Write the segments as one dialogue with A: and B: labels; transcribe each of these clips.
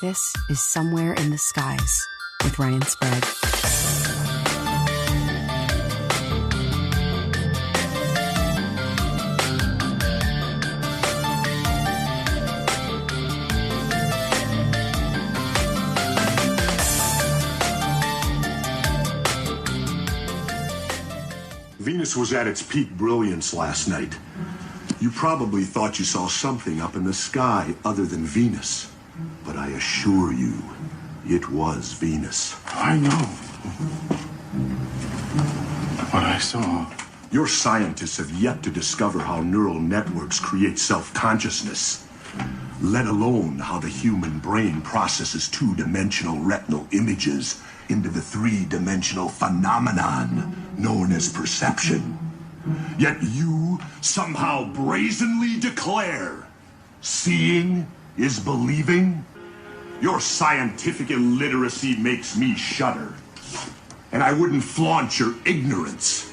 A: This is Somewhere in the Skies with Ryan Sprague.
B: Venus was at its peak brilliance last night. You probably thought you saw something up in the sky other than Venus. But I assure you, it was Venus.
C: I know what I saw.
B: Your scientists have yet to discover how neural networks create self-consciousness, let alone how the human brain processes two-dimensional retinal images into the three-dimensional phenomenon known as perception. Yet you somehow brazenly declare, seeing is believing? Your scientific illiteracy makes me shudder. And I wouldn't flaunt your ignorance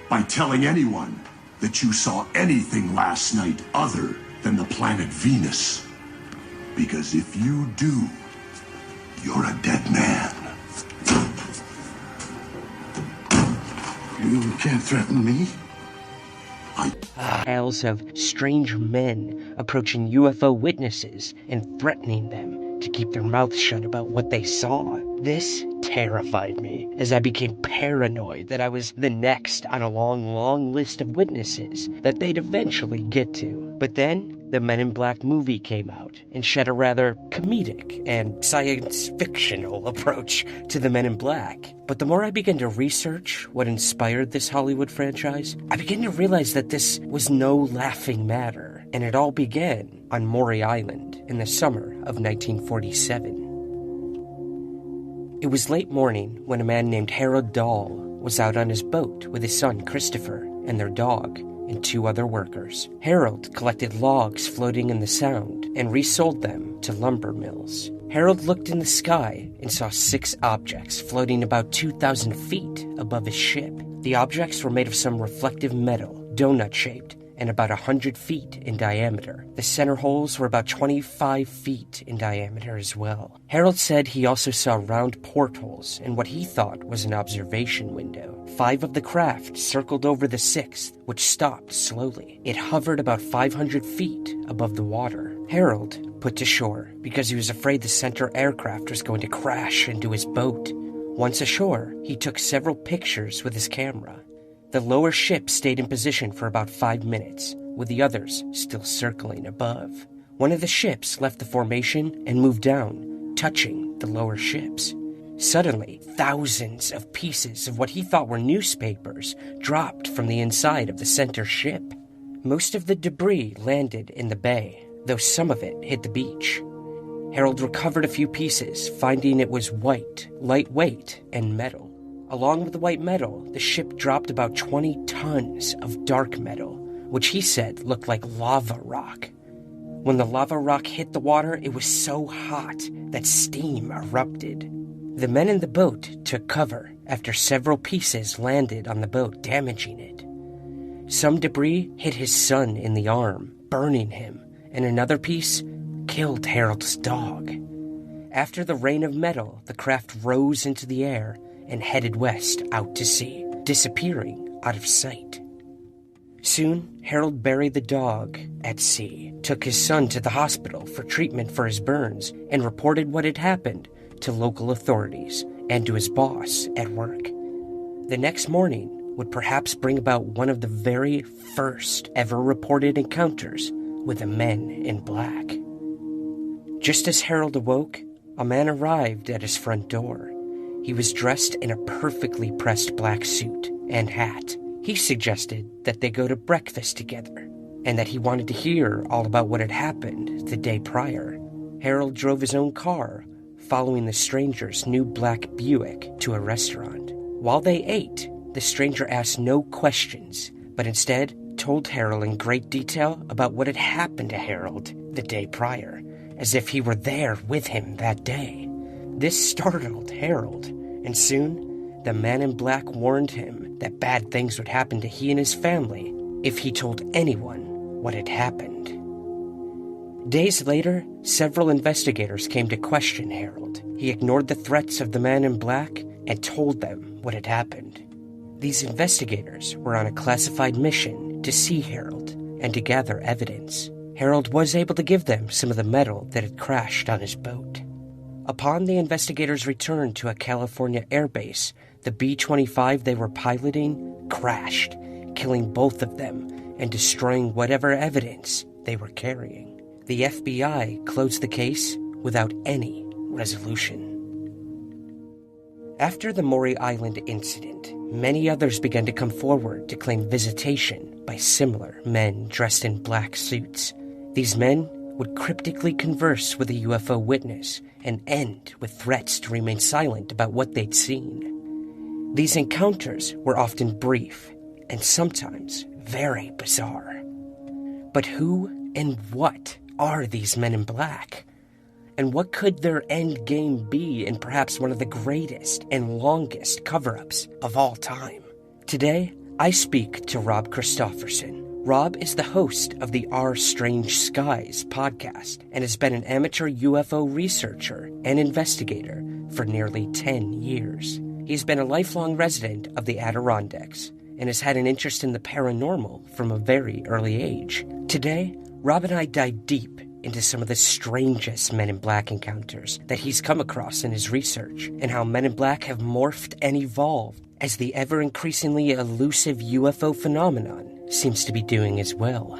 B: by telling anyone that you saw anything last night other than the planet Venus. Because if you do, you're a dead man.
C: You can't threaten me.
D: Tales of strange men approaching UFO witnesses and threatening them to keep their mouths shut about what they saw. This terrified me as I became paranoid that I was the next on a long list of witnesses that they'd eventually get to. But then the Men in Black movie came out and shed a rather comedic and science fictional approach to the Men in Black. But the more I began to research what inspired this Hollywood franchise, I began to realize that this was no laughing matter, and it all began on Maury Island in the summer of 1947. It was late morning when a man named Harold Dahl was out on his boat with his son Christopher and their dog and two other workers. Harold collected logs floating in the Sound and resold them to lumber mills. Harold looked in the sky and saw 6 objects floating about 2,000 feet above his ship. The objects were made of some reflective metal, donut-shaped, and about 100 feet in diameter. The center holes were about 25 feet in diameter as well. Harold said he also saw round portholes in what he thought was an observation window. 5 of the craft circled over the 6th, which stopped slowly. It hovered about 500 feet above the water. Harold put to shore because he was afraid the center aircraft was going to crash into his boat. Once ashore, he took several pictures with his camera. The lower ship stayed in position for about 5 minutes, with the others still circling above. One of the ships left the formation and moved down, touching the lower ships. Suddenly, thousands of pieces of what he thought were newspapers dropped from the inside of the center ship. Most of the debris landed in the bay, though some of it hit the beach. Harold recovered a few pieces, finding it was white, lightweight, and metal. Along with the white metal, the ship dropped about 20 tons of dark metal, which he said looked like lava rock. When the lava rock hit the water, it was so hot that steam erupted. The men in the boat took cover after several pieces landed on the boat, damaging it. Some debris hit his son in the arm, burning him, and another piece killed Harold's dog. After the rain of metal, the craft rose into the air and headed west out to sea, disappearing out of sight. Soon, Harold buried the dog at sea, took his son to the hospital for treatment for his burns, and reported what had happened to local authorities and to his boss at work. The next morning would perhaps bring about one of the very first ever reported encounters with the Men in Black. Just as Harold awoke, a man arrived at his front door. He was dressed in a perfectly pressed black suit and hat. He suggested that they go to breakfast together, and that he wanted to hear all about what had happened the day prior. Harold drove his own car, following the stranger's new black Buick to a restaurant. While they ate, the stranger asked no questions, but instead told Harold in great detail about what had happened to Harold the day prior, as if he were there with him that day. This startled Harold, and soon the Man in Black warned him that bad things would happen to he and his family if he told anyone what had happened. Days later, several investigators came to question Harold. He ignored the threats of the man in black and told them what had happened. These investigators were on a classified mission to see Harold and to gather evidence. Harold was able to give them some of the metal that had crashed on his boat. Upon the investigators' return to a California airbase, the B-25 they were piloting crashed, killing both of them and destroying whatever evidence they were carrying. The FBI closed the case without any resolution. After the Maury Island incident, many others began to come forward to claim visitation by similar men dressed in black suits. These men would cryptically converse with a UFO witness and end with threats to remain silent about what they'd seen. These encounters were often brief and sometimes very bizarre. But who and what are these men in black? And what could their end game be in perhaps one of the greatest and longest cover-ups of all time? Today, I speak to Rob Kristoffersen. Rob is the host of the Our Strange Skies podcast and has been an amateur UFO researcher and investigator for nearly 10 years. He's been a lifelong resident of the Adirondacks and has had an interest in the paranormal from a very early age. Today, Rob and I dive deep into some of the strangest Men in Black encounters that he's come across in his research, and how Men in Black have morphed and evolved as the ever-increasingly elusive UFO phenomenon seems to be doing as well.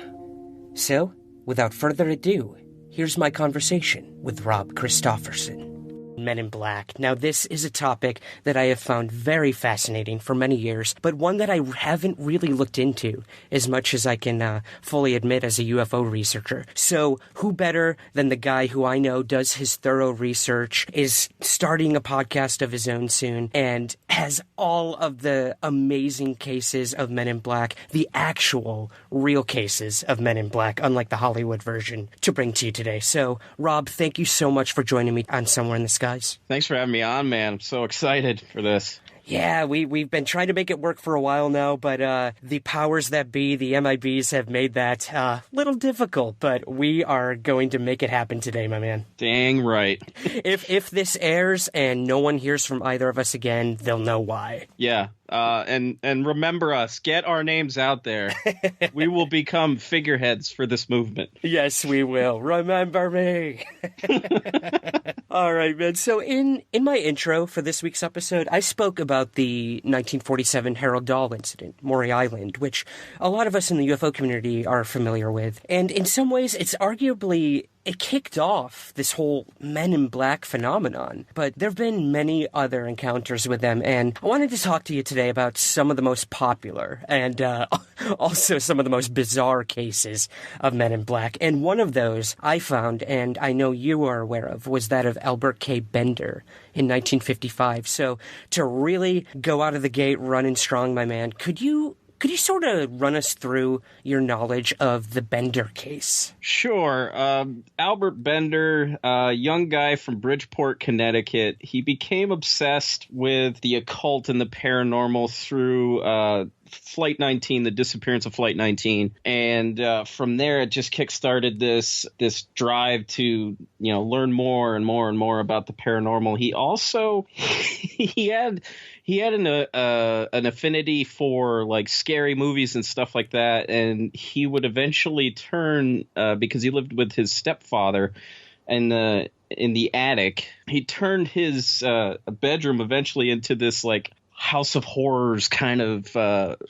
D: So, without further ado, here's my conversation with Rob Kristoffersen. Men in Black. Now, this is a topic that I have found very fascinating for many years, but one that I haven't really looked into as much as I can fully admit as a UFO researcher. So, who better than the guy who I know does his thorough research, is starting a podcast of his own soon, and has all of the amazing cases of Men in Black, the actual real cases of Men in Black, unlike the Hollywood version, to bring to you today. So, Rob, thank you so much for joining me on Somewhere in the Skies.
E: Thanks for having me on, man. I'm so excited for this.
D: Yeah, we've been trying to make it work for a while now, but the powers that be, the MIBs, have made that a little difficult, but we are going to make it happen today, my man.
E: Dang right.
D: If this airs and no one hears from either of us again, they'll know why.
E: Yeah, and remember us. Get our names out there. We will become figureheads for this movement.
D: Yes, we will. Remember me. All right, man. So in my intro for this week's episode, I spoke about the 1947 Harold Dahl incident, Maury Island, which a lot of us in the UFO community are familiar with. And in some ways, it's arguably it kicked off this whole Men in Black phenomenon, but there have been many other encounters with them, and I wanted to talk to you today about some of the most popular and also some of the most bizarre cases of Men in Black. And one of those I found, and I know you are aware of, was that of Albert K. Bender in 1955. So to really go out of the gate running strong, my man, could you sort of run us through your knowledge of the Bender case?
E: Sure. Albert Bender, a young guy from Bridgeport, Connecticut, he became obsessed with the occult and the paranormal through Flight 19, the disappearance of Flight 19. And from there, it just kickstarted this drive to, learn more and more and more about the paranormal. He also, he had an affinity for like scary movies and stuff like that, and he would eventually turn because he lived with his stepfather in the attic. He turned his bedroom eventually into this like House of Horrors kind of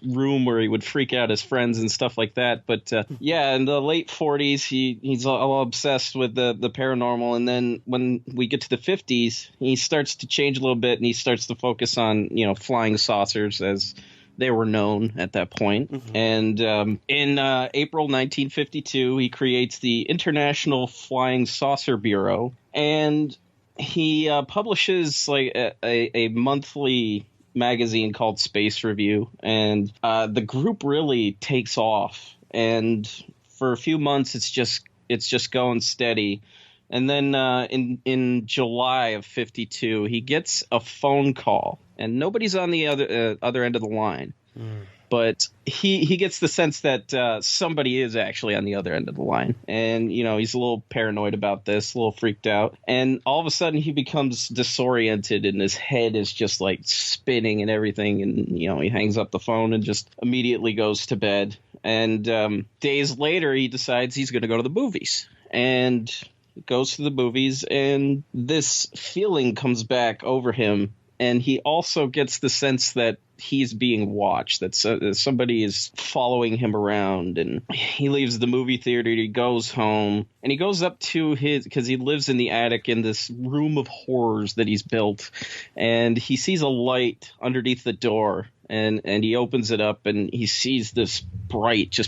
E: room where he would freak out his friends and stuff like that. But yeah, in the late 40s, he's all obsessed with the paranormal. And then when we get to the 50s, he starts to change a little bit, and he starts to focus on, flying saucers as they were known at that point. Mm-hmm. And in April 1952, he creates the International Flying Saucer Bureau, and he publishes like a monthly magazine called Space Review, and the group really takes off, and for a few months it's just going steady. And then in July of 52 he gets a phone call, and nobody's on the other end of the line. But he gets the sense that somebody is actually on the other end of the line. And, he's a little paranoid about this, a little freaked out. And all of a sudden he becomes disoriented and his head is just like spinning and everything. And, he hangs up the phone and just immediately goes to bed. And days later, he decides he's going to go to the movies. And goes to the movies, and this feeling comes back over him. And he also gets the sense that he's being watched, that somebody is following him around. And he leaves the movie theater, he goes home, and he goes up to because he lives in the attic in this room of horrors that he's built. And he sees a light underneath the door. And he opens it up and he sees this bright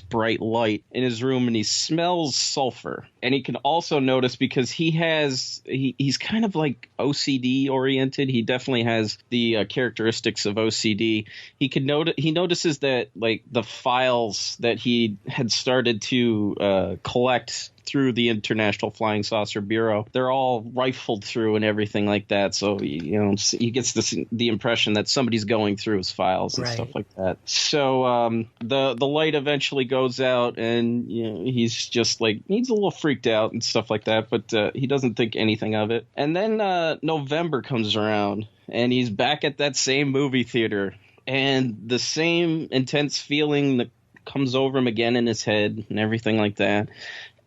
E: light in his room, and he smells sulfur. And he can also notice, because he's kind of like OCD oriented. He definitely has the characteristics of OCD. He notices that like the files that he had started to collect through the International Flying Saucer Bureau, they're all rifled through and everything like that. So he gets the impression that somebody's going through his files and stuff like that. So the light eventually goes out, and he's just like, he's a little freaked out and stuff like that, but he doesn't think anything of it. And then November comes around, and he's back at that same movie theater, and the same intense feeling that comes over him again in his head and everything like that.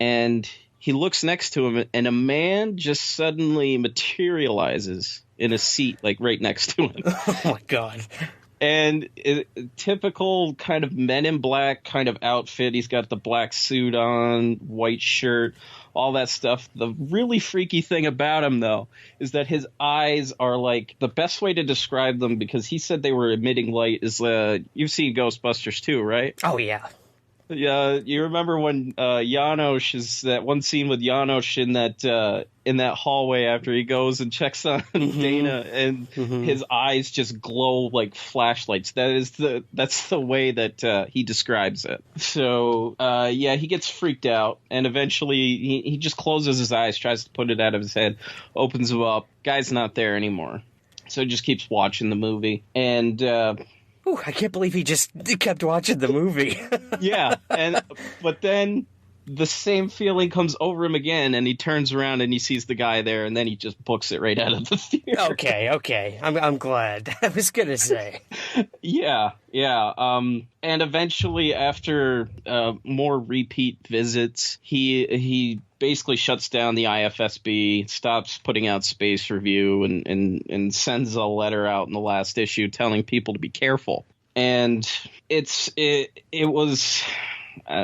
E: And he looks next to him, and a man just suddenly materializes in a seat, like right next to him.
D: Oh my God.
E: And typical kind of Men in Black kind of outfit. He's got the black suit on, white shirt, all that stuff. The really freaky thing about him, though, is that his eyes are like, the best way to describe them, because he said they were emitting light, is you've seen Ghostbusters too, right?
D: Oh, yeah.
E: Yeah, you remember when Janosch is that one scene with Janosch in that hallway after he goes and checks on Dana, and his eyes just glow like flashlights. That's the way that he describes it. So he gets freaked out, and eventually he just closes his eyes, tries to put it out of his head, opens them up. Guy's not there anymore, so he just keeps watching the movie. And
D: ooh, I can't believe he just kept watching the movie.
E: Yeah, but then the same feeling comes over him again, and he turns around and he sees the guy there, and then he just books it right out of the theater.
D: Okay. I'm glad. I was gonna say.
E: Yeah. And eventually, after more repeat visits, he basically shuts down the IFSB, stops putting out space review, and sends a letter out in the last issue telling people to be careful. And it was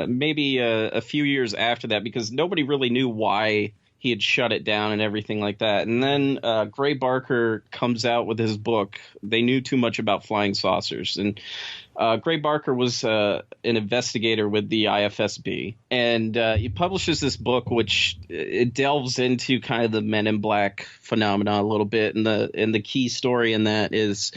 E: maybe a few years after that, because nobody really knew why he had shut it down and everything like that. And then Gray Barker comes out with his book, They Knew Too Much About Flying Saucers. And Gray Barker was an investigator with the IFSB. And he publishes this book, which it delves into kind of the Men in Black phenomena a little bit. And the key story in that is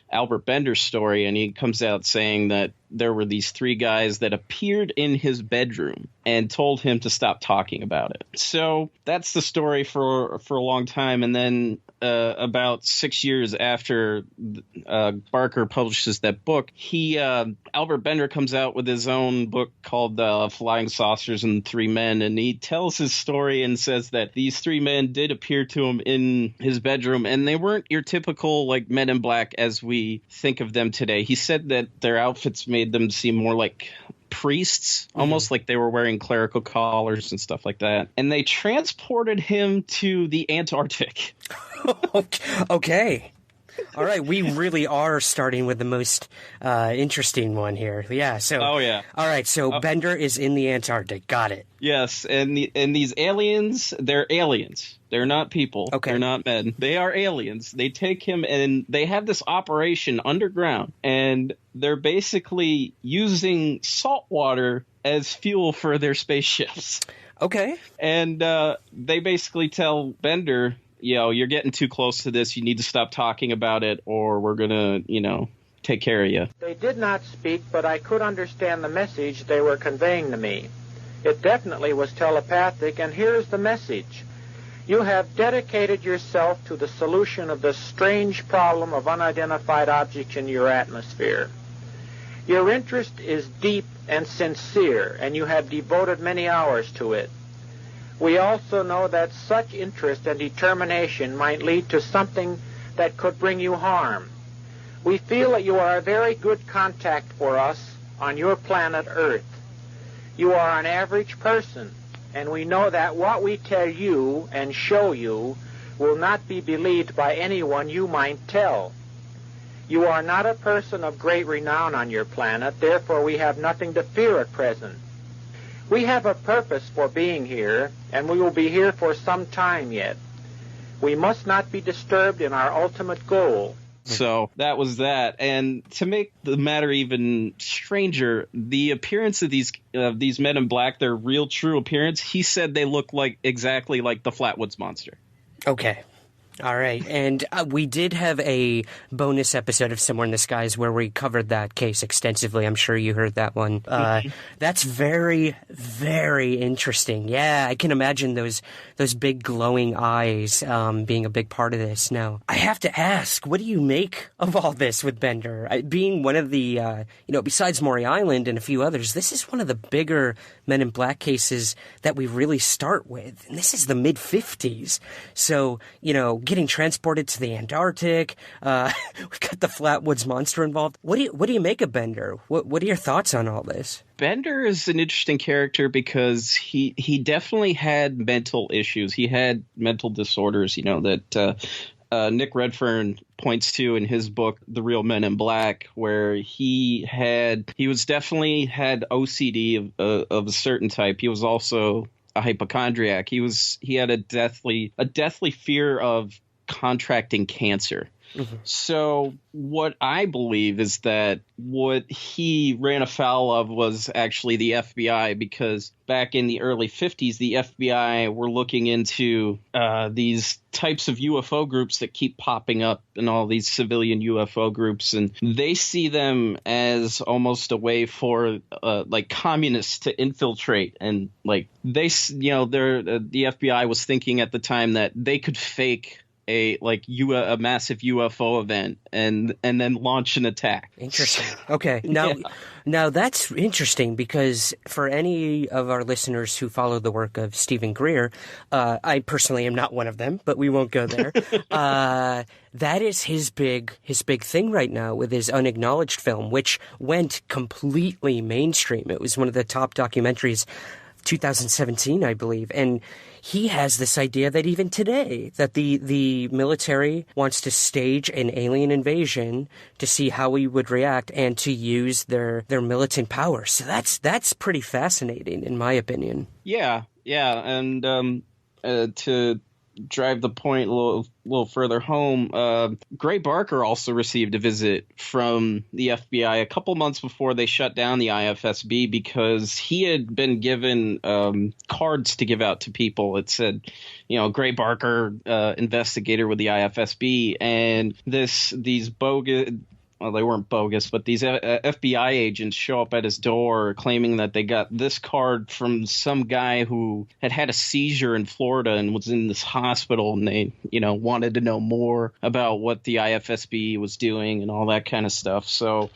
E: Albert Bender's story, and he comes out saying that there were these three guys that appeared in his bedroom and told him to stop talking about it. So that's the story for a long time. And then about 6 years after Barker publishes that book, Albert Bender comes out with his own book called Flying Saucers and Three Men, and he tells his story and says that these three men did appear to him in his bedroom, and they weren't your typical like Men in Black as we think of them today. He said that their outfits made them seem more like priests, almost like they were wearing clerical collars and stuff like that. And they transported him to the Antarctic.
D: Okay. All right, we really are starting with the most interesting one here. Yeah. So.
E: Oh yeah.
D: All right. So Bender is in the Antarctic. Got it.
E: Yes, and these aliens, they're aliens. They're not people.
D: Okay.
E: They're not men. They are aliens. They take him, and they have this operation underground, and they're basically using salt water as fuel for their spaceships.
D: Okay.
E: And they basically tell Bender, you're getting too close to this. You need to stop talking about it, or we're going to, take care of you.
F: They did not speak, but I could understand the message they were conveying to me. It definitely was telepathic, and here's the message. You have dedicated yourself to the solution of the strange problem of unidentified objects in your atmosphere. Your interest is deep and sincere, and you have devoted many hours to it. We also know that such interest and determination might lead to something that could bring you harm. We feel that you are a very good contact for us on your planet Earth. You are an average person, and we know that what we tell you and show you will not be believed by anyone you might tell. You are not a person of great renown on your planet, therefore we have nothing to fear at present. We have a purpose for being here, and we will be here for some time yet. We must not be disturbed in our ultimate goal.
E: So that was that. And to make the matter even stranger, the appearance of these men in black, their real true appearance, he said they look exactly like the Flatwoods Monster.
D: Okay. All right. And we did have a bonus episode of Somewhere in the Skies where we covered that case extensively. I'm sure you heard that one. That's very, very interesting. Yeah, I can imagine those big glowing eyes being a big part of this. Now, I have to ask, what do you make of all this with Bender? Being one of the, besides Maury Island and a few others, this is one of the bigger Men in Black cases that we really start with. And this is the mid-50s. So, getting transported to the Antarctic. We've got the Flatwoods Monster involved. What do you make of Bender? What are your thoughts on all this?
E: Bender is an interesting character because he definitely had mental issues. He had mental disorders, that Nick Redfern points to in his book, The Real Men in Black, where he was definitely had OCD of a certain type. He was also a hypochondriac. He had a deathly fear of contracting cancer. Mm-hmm. So what I believe is that what he ran afoul of was actually the FBI, because back in the early 50s, the FBI were looking into these types of UFO groups that keep popping up in all these civilian UFO groups, and they see them as almost a way for communists to infiltrate, and the FBI was thinking at the time that they could fake a massive UFO event and then launch an attack.
D: Interesting. Okay. Now that's interesting, because for any of our listeners who follow the work of Stephen Greer, I personally am not one of them, but we won't go there. That is his big thing right now with his Unacknowledged film, which went completely mainstream. It was one of the top documentaries 2017, I believe. And he has this idea that even today, that the military wants to stage an alien invasion to see how we would react and to use their militant power. So that's pretty fascinating, in my opinion.
E: Yeah. And to drive the point a little further home, Gray Barker also received a visit from the FBI a couple months before they shut down the IFSB, because he had been given cards to give out to people. It said, Gray Barker, investigator with the IFSB, and these bogus. Well, they weren't bogus, but these FBI agents show up at his door claiming that they got this card from some guy who had a seizure in Florida and was in this hospital, and they, wanted to know more about what the IFSB was doing and all that kind of stuff. So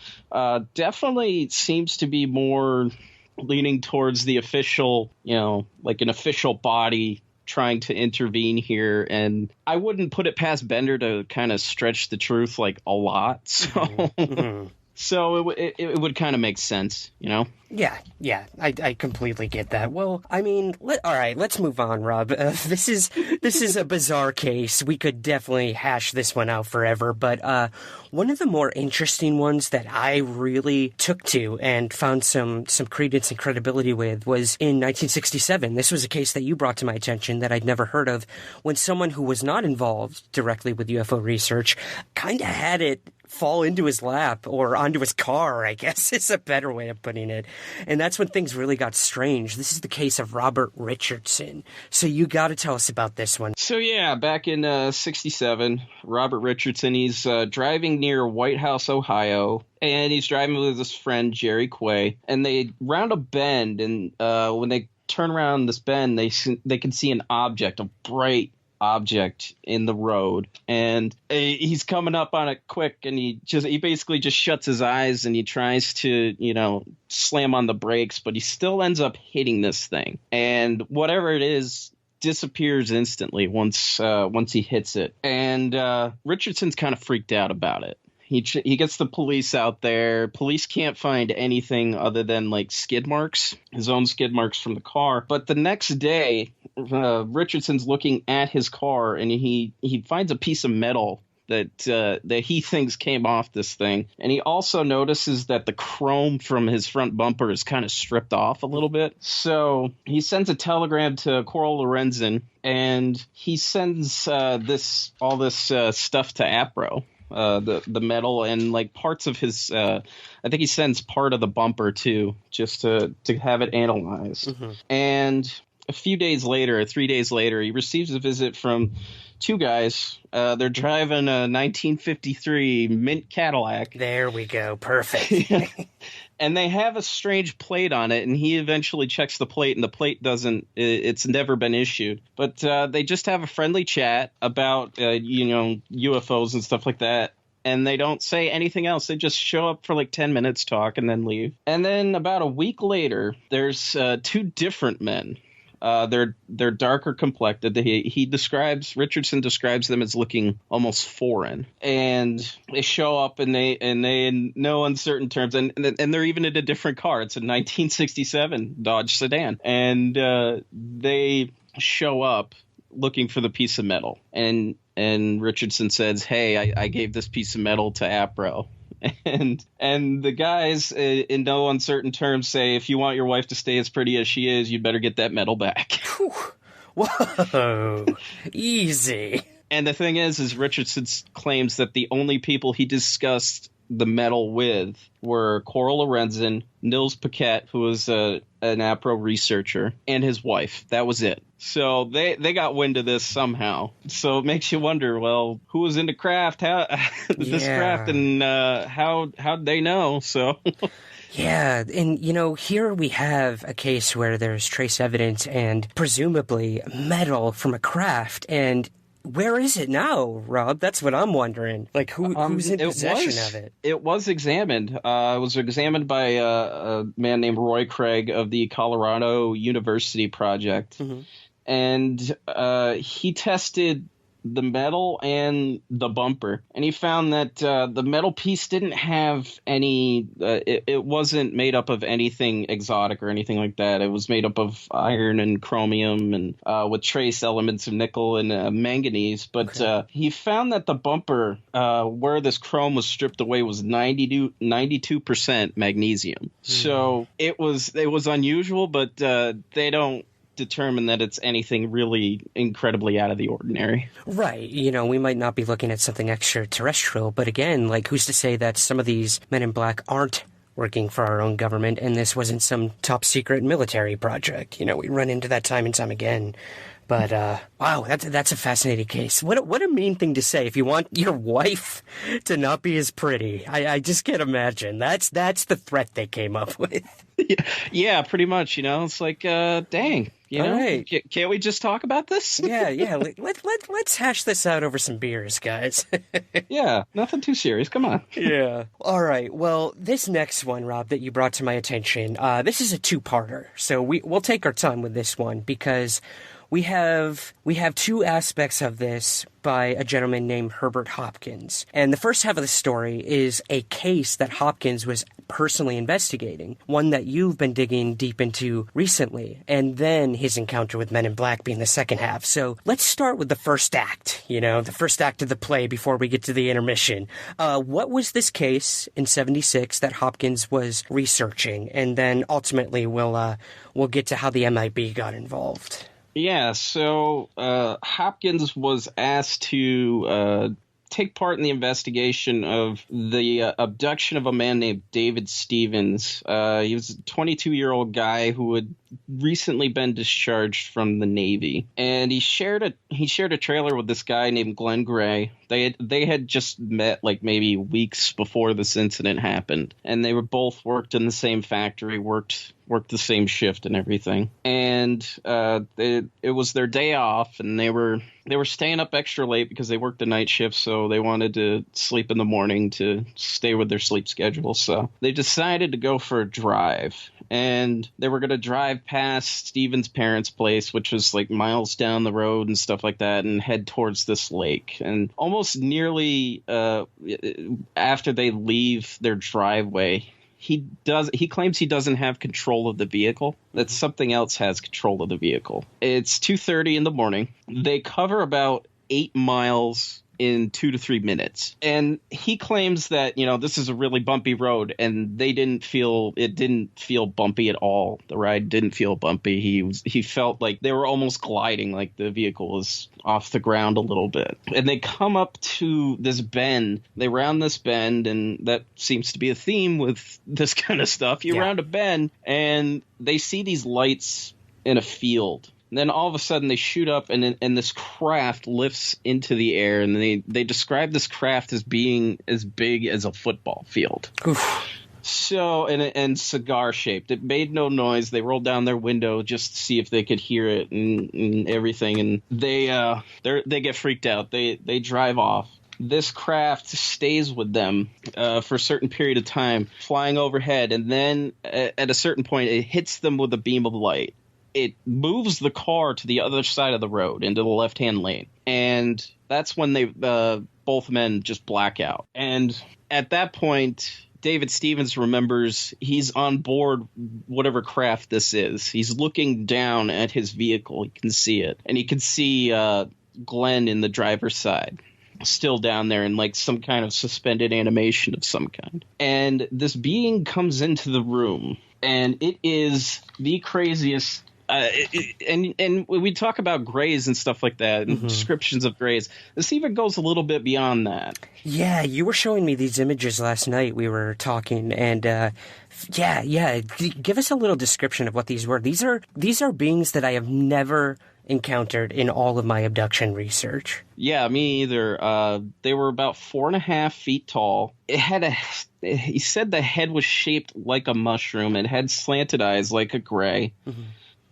E: definitely seems to be more leaning towards the official, an official body trying to intervene here, and I wouldn't put it past Bender to kind of stretch the truth a lot. So, mm-hmm. So it would kind of make sense,
D: Yeah, I completely get that. Well, I mean, all right, let's move on, Rob. This is a bizarre case. We could definitely hash this one out forever, but one of the more interesting ones that I really took to and found some credence and credibility with was in 1967. This was a case that you brought to my attention that I'd never heard of, when someone who was not involved directly with UFO research kind of had it fall into his lap, or onto his car, I guess is a better way of putting it. And that's when things really got strange. This is the case of Robert Richardson. So you got to tell us about this one.
E: So yeah, back in 67, Robert Richardson, he's driving near White House, Ohio, and he's driving with his friend Jerry Quay, and they round a bend, and when they turn around this bend, they can see an object, a bright object in the road, and he's coming up on it quick, and he basically just shuts his eyes and he tries to, slam on the brakes, but he still ends up hitting this thing, and whatever it is disappears instantly once he hits it. And Richardson's kind of freaked out about it. He gets the police out there. Police can't find anything other than like skid marks, his own skid marks from the car. But the next day, Richardson's looking at his car, and he finds a piece of metal that he thinks came off this thing. And he also notices that the chrome from his front bumper is kind of stripped off a little bit. So he sends a telegram to Coral Lorenzen, and he sends all this stuff to APRO. The metal and like parts of his I think he sends part of the bumper too, just to have it analyzed. Mm-hmm. And a few days later, 3 days later, he receives a visit from two guys. They're driving a 1953 mint Cadillac.
D: There we go. Perfect.
E: And they have a strange plate on it, and he eventually checks the plate, and the plate it's never been issued. But they just have a friendly chat about, UFOs and stuff like that. And they don't say anything else. They just show up for like 10 minutes, talk, and then leave. And then about a week later, there's two different men. They're darker complected. Richardson describes them as looking almost foreign, and they show up and they in no uncertain terms, and they're even in a different car. It's a 1967 Dodge sedan, and they show up looking for the piece of metal, and Richardson says, "Hey, I gave this piece of metal to APRO." And the guys, in no uncertain terms, say, if you want your wife to stay as pretty as she is, you'd better get that metal back.
D: Whoa, easy.
E: And the thing is Richardson claims that the only people he discussed the metal with were Coral Lorenzen, Nils Paquette, who was an APRO researcher, and his wife. That was it. So they got wind of this somehow. So it makes you wonder, well, who was into craft? This craft, and how'd they know? So.
D: Yeah, and, here we have a case where there's trace evidence and presumably metal from a craft, and where is it now, Rob? That's what I'm wondering. Like, who's in possession of it?
E: It was examined. It was examined by a man named Roy Craig of the Colorado University Project. Mm-hmm. And he tested the metal and the bumper, and he found that the metal piece didn't have any it wasn't made up of anything exotic or anything like that. It was made up of iron and chromium, and with trace elements of nickel and manganese. But he found that the bumper where this chrome was stripped away was 92% magnesium. So it was unusual, but they don't determine that it's anything really incredibly out of the ordinary.
D: Right. We might not be looking at something extraterrestrial, but again, like, who's to say that some of these men in black aren't working for our own government and this wasn't some top secret military project? We run into that time and time again. But, wow, that's a fascinating case. What a mean thing to say. If you want your wife to not be as pretty, I just can't imagine. That's the threat they came up with.
E: Yeah, pretty much, It's like, dang.
D: Right.
E: Can't we just talk about this?
D: Yeah. Let's hash this out over some beers, guys.
E: Yeah, nothing too serious. Come on.
D: Yeah. All right. Well, this next one, Rob, that you brought to my attention, this is a two-parter. So we'll take our time with this one because we have two aspects of this by a gentleman named Herbert Hopkins. And the first half of the story is a case that Hopkins was personally investigating, one that you've been digging deep into recently, and then his encounter with Men in Black being the second half. So let's start with the first act, the first act of the play before we get to the intermission. What was this case in 76 that Hopkins was researching? And then ultimately we'll get to how the MIB got involved.
E: Yeah, so Hopkins was asked to take part in the investigation of the abduction of a man named David Stevens. He was a 22-year-old guy who had recently been discharged from the Navy, and he shared a trailer with this guy named Glenn Gray. They had just met like maybe weeks before this incident happened, and they were both worked in the same factory, worked worked the same shift and everything. And it was their day off, and they were staying up extra late because they worked the night shift, so they wanted to sleep in the morning to stay with their sleep schedule. So they decided to go for a drive. And they were going to drive past Steven's parents' place, which was like miles down the road and stuff like that, and head towards this lake. And almost nearly after they leave their driveway, he claims he doesn't have control of the vehicle, that something else has control of the vehicle. It's 2:30 in the morning. They cover about 8 miles in 2 to 3 minutes. And he claims that, this is a really bumpy road, and it didn't feel bumpy at all. The ride didn't feel bumpy. He felt like they were almost gliding, like the vehicle was off the ground a little bit. And they come up to this bend. They round this bend, and that seems to be a theme with this kind of stuff. You round a bend, and they see these lights in a field. And then all of a sudden they shoot up, and this craft lifts into the air, and they describe this craft as being as big as a football field. Oof. So, and cigar shaped. It made no noise. They rolled down their window just to see if they could hear it and everything. And they get freaked out. They drive off. This craft stays with them for a certain period of time, flying overhead, and then at a certain point it hits them with a beam of light. It moves the car to the other side of the road into the left-hand lane. And that's when they both men just black out. And at that point, David Stevens remembers he's on board whatever craft this is. He's looking down at his vehicle. He can see it. And he can see Glenn in the driver's side, still down there in like some kind of suspended animation of some kind. And this being comes into the room, and it is the craziest. And we talk about grays and stuff like that, and descriptions of grays. This even goes a little bit beyond that.
D: Yeah, you were showing me these images last night. We were talking, and give us a little description of what these were. These are beings that I have never encountered in all of my abduction research.
E: Yeah, me either. They were about 4.5 feet tall. He said the head was shaped like a mushroom. It had slanted eyes like a gray. Mm-hmm.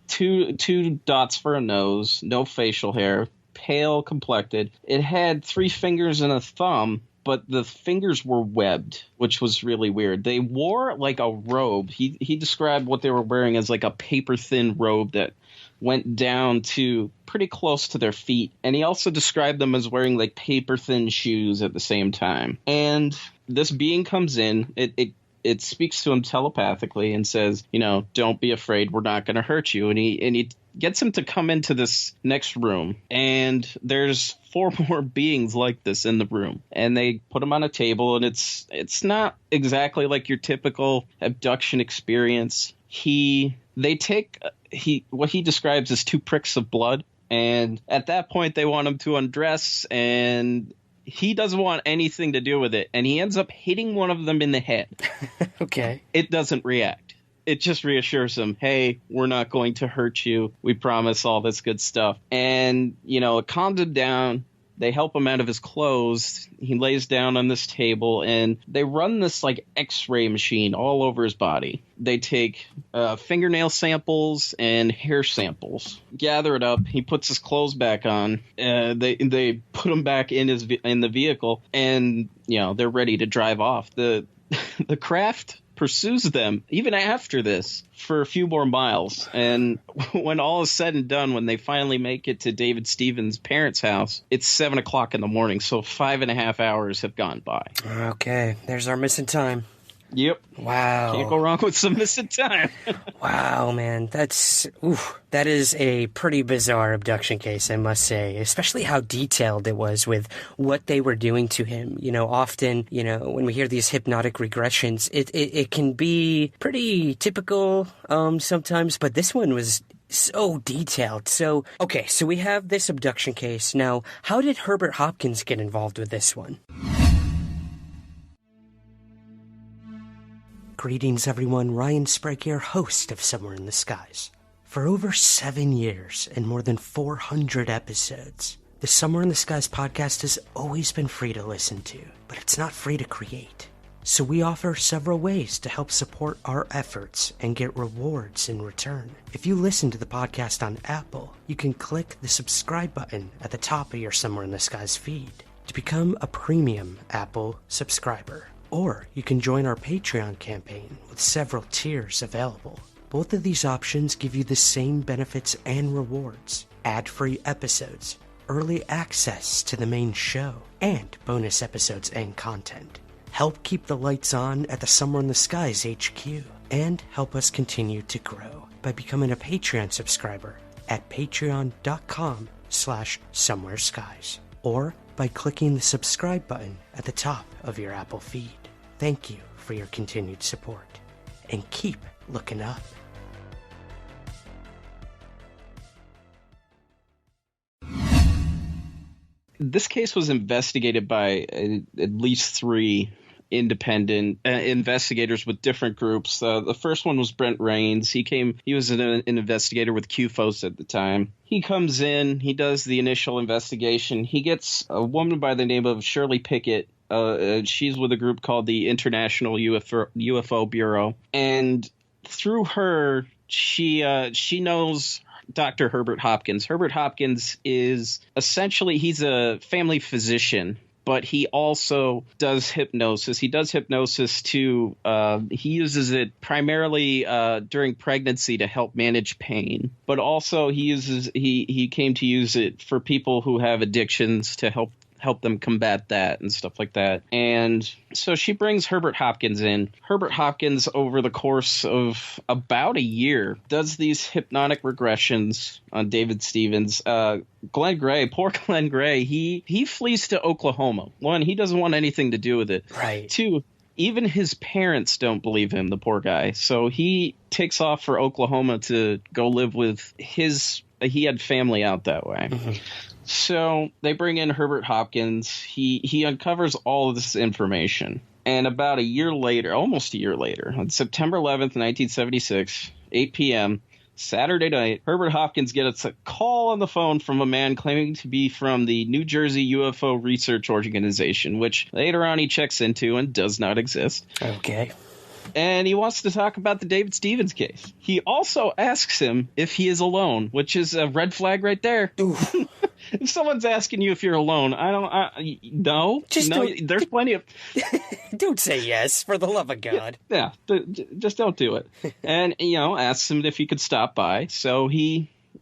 E: Two dots for a nose, no facial hair, pale complected. It had 3 fingers and a thumb, but the fingers were webbed, which was really weird. They wore like a robe. He described what they were wearing as like a paper-thin robe that went down to pretty close to their feet. And he also described them as wearing like paper-thin shoes at the same time. And this being comes in. It speaks to him telepathically and says, don't be afraid. We're not going to hurt you. And he gets him to come into this next room. And there's 4 more beings like this in the room. And they put him on a table. And it's not exactly like your typical abduction experience. They take what he describes as 2 pricks of blood. And at that point, they want him to undress, and he doesn't want anything to do with it, and he ends up hitting one of them in the head.
D: Okay.
E: It doesn't react. It just reassures him, hey, we're not going to hurt you. We promise, all this good stuff. And, it calms him down. They help him out of his clothes. He lays down on this table, and they run this like X-ray machine all over his body. They take fingernail samples and hair samples, gather it up. He puts his clothes back on. They put him back in the vehicle, and they're ready to drive off. The craft pursues them even after this for a few more miles. And when all is said and done, when they finally make it to David Stevens' parents' house, it's 7 o'clock in the morning. So 5.5 hours have gone by.
D: Okay. There's our missing time.
E: Yep.
D: Wow.
E: Can't go wrong with some missing time.
D: Wow, man. That is a pretty bizarre abduction case, I must say, especially how detailed it was with what they were doing to him. Often, when we hear these hypnotic regressions, it can be pretty typical sometimes, but this one was so detailed. So we have this abduction case. Now, how did Herbert Hopkins get involved with this one? Greetings, everyone. Ryan Sprague here, host of Somewhere in the Skies. For over 7 years and more than 400 episodes, the Somewhere in the Skies podcast has always been free to listen to, but it's not free to create. So we offer several ways to help support our efforts and get rewards in return. If you listen to the podcast on Apple, you can click the subscribe button at the top of your Somewhere in the Skies feed to become a premium Apple subscriber. Or you can join our Patreon campaign with several tiers available. Both of these options give you the same benefits and rewards: ad-free episodes, early access to the main show, and bonus episodes and content. Help keep the lights on at the Somewhere in the Skies HQ, and help us continue to grow by becoming a Patreon subscriber at patreon.com/somewhereskies, or by clicking the subscribe button at the top of your Apple feed. Thank you for your continued support, and keep looking up.
E: This case was investigated by at least 3 independent investigators with different groups. The first one was Brent Rains. He was an investigator with QFOS at the time. He comes in, he does the initial investigation. He gets a woman by the name of Shirley Pickett. She's with a group called the International UFO Bureau. And through her, she knows Dr. Herbert Hopkins. Herbert Hopkins is essentially, he's a family physician, but he also does hypnosis. He does hypnosis to, he uses it primarily during pregnancy to help manage pain, but also he came to use it for people who have addictions to help them combat that and stuff like that. And so she brings Herbert Hopkins in. Herbert Hopkins, over the course of about a year, does these hypnotic regressions on David Stevens. Glenn Gray, poor Glenn Gray, he flees to Oklahoma. 1, he doesn't want anything to do with it.
D: Right.
E: 2, even his parents don't believe him, the poor guy. So he takes off for Oklahoma to go live with he had family out that way. Mm-hmm. So they bring in Herbert Hopkins. He uncovers all of this information. And about a year later, almost a year later, on September 11th, 1976, 8 p.m., Saturday night, Herbert Hopkins gets a call on the phone from a man claiming to be from the New Jersey UFO Research Organization, which later on he checks into and does not exist.
D: Okay.
E: And he wants to talk about the David Stevens case. He also asks him if he is alone, which is a red flag right there. If someone's asking you if you're alone, no. There's plenty of...
D: Don't say yes, for the love of God.
E: Yeah, just don't do it. And, asks him if he could stop by. So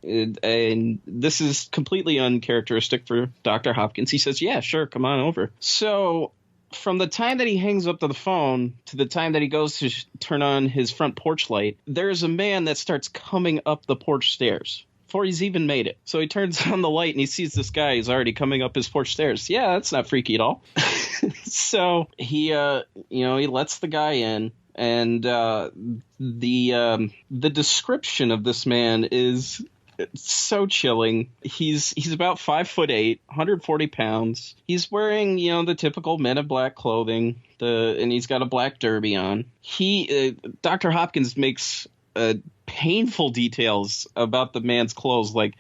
E: and this is completely uncharacteristic for Dr. Hopkins. He says, yeah, sure, come on over. So from the time that he hangs up the phone to the time that he goes to turn on his front porch light, there's a man that starts coming up the porch stairs before he's even made it. So he turns on the light and he sees this guy who's already coming up his porch stairs. Yeah, that's not freaky at all. So he lets the guy in, and the description of this man is so chilling. He's about 5'8", 140 pounds. He's wearing, the typical Men in Black clothing, and he's got a black derby on. Dr. Hopkins makes painful details about the man's clothes, like